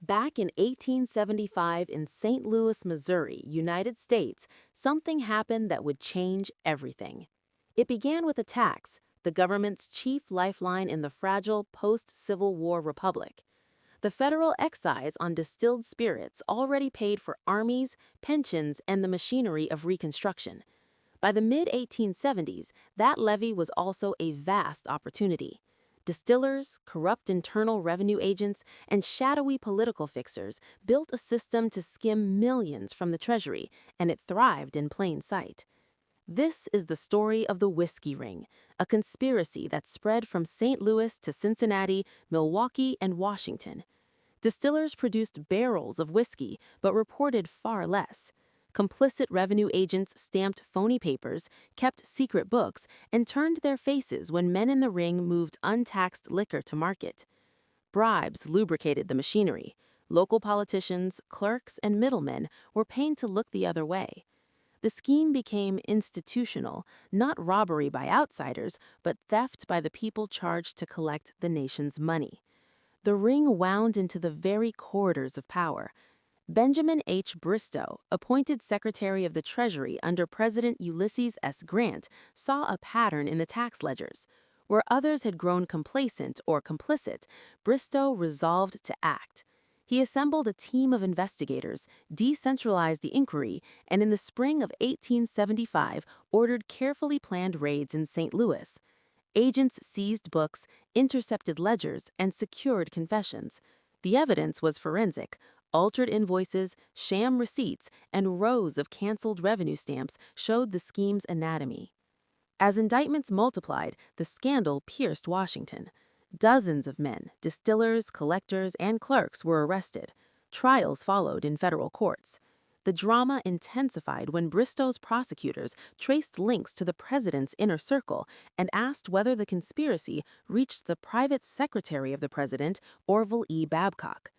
Back in 1875 in St. Louis, Missouri, United States, something happened that would change everything. It began with a tax, the government's chief lifeline in the fragile post-Civil War republic. The federal excise on distilled spirits already paid for armies, pensions, and the machinery of Reconstruction. By the mid-1870s, that levy was also a vast opportunity. Distillers, corrupt internal revenue agents, and shadowy political fixers built a system to skim millions from the Treasury, and it thrived in plain sight. This is the story of the Whiskey Ring, a conspiracy that spread from St. Louis to Cincinnati, Milwaukee, and Washington. Distillers produced barrels of whiskey, but reported far less. Complicit revenue agents stamped phony papers, kept secret books, and turned their faces when men in the ring moved untaxed liquor to market. Bribes lubricated the machinery. Local politicians, clerks, and middlemen were paid to look the other way. The scheme became institutional, not robbery by outsiders, but theft by the people charged to collect the nation's money. The ring wound into the very corridors of power. Benjamin H. Bristow, appointed Secretary of the Treasury under President Ulysses S. Grant, saw a pattern in the tax ledgers. Where others had grown complacent or complicit, Bristow resolved to act. He assembled a team of investigators, decentralized the inquiry, and in the spring of 1875 ordered carefully planned raids in St. Louis. Agents seized books, intercepted ledgers, and secured confessions. The evidence was forensic. Altered invoices, sham receipts, and rows of canceled revenue stamps showed the scheme's anatomy. As indictments multiplied, the scandal pierced Washington. Dozens of men, distillers, collectors, and clerks were arrested. Trials followed in federal courts. The drama intensified when Bristow's prosecutors traced links to the president's inner circle and asked whether the conspiracy reached the private secretary of the president, Orville E. Babcock.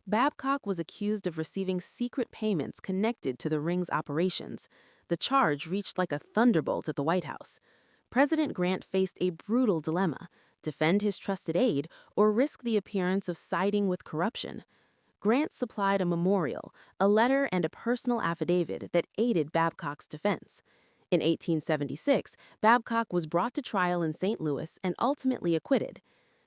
Babcock was accused of receiving secret payments connected to the ring's operations. The charge reached like a thunderbolt at the White House. President Grant faced a brutal dilemma: defend his trusted aide or risk the appearance of siding with corruption. Grant supplied a memorial, a letter, and a personal affidavit that aided Babcock's defense. In 1876, Babcock was brought to trial in St. Louis and ultimately acquitted.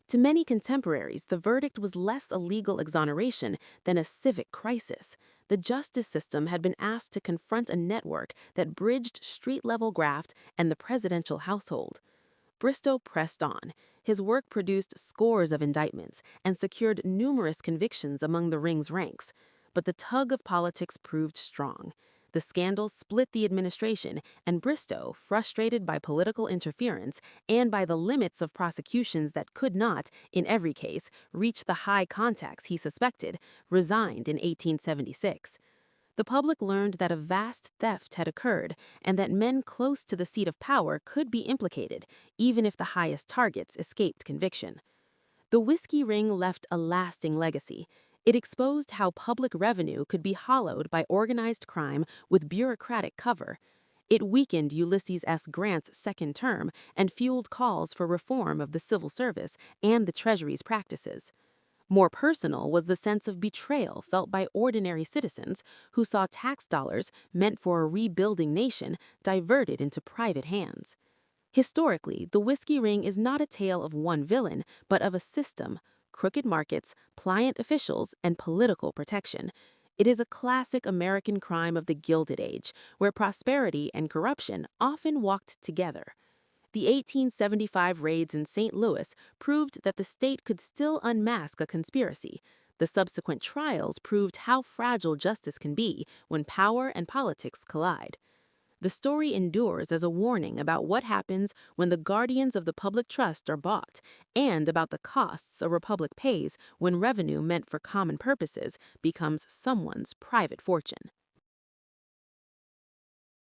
To many contemporaries, the verdict was less a legal exoneration than a civic crisis. The justice system had been asked to confront a network that bridged street-level graft and the presidential household. Bristow pressed on. His work produced scores of indictments and secured numerous convictions among the ring's ranks. But the tug of politics proved strong. The scandal split the administration, and Bristow, frustrated by political interference and by the limits of prosecutions that could not, in every case, reach the high contacts he suspected, resigned in 1876. The public learned that a vast theft had occurred and that men close to the seat of power could be implicated, even if the highest targets escaped conviction. The whiskey ring left a lasting legacy. It exposed how public revenue could be hollowed by organized crime with bureaucratic cover. It weakened Ulysses S. Grant's second term and fueled calls for reform of the civil service and the Treasury's practices. More personal was the sense of betrayal felt by ordinary citizens who saw tax dollars meant for a rebuilding nation diverted into private hands. Historically, the whiskey ring is not a tale of one villain, but of a system: crooked markets, pliant officials, and political protection. It is a classic American crime of the Gilded Age, where prosperity and corruption often walked together. The 1875 raids in St. Louis proved that the state could still unmask a conspiracy. The subsequent trials proved how fragile justice can be when power and politics collide. The story endures as a warning about what happens when the guardians of the public trust are bought, and about the costs a republic pays when revenue meant for common purposes becomes someone's private fortune.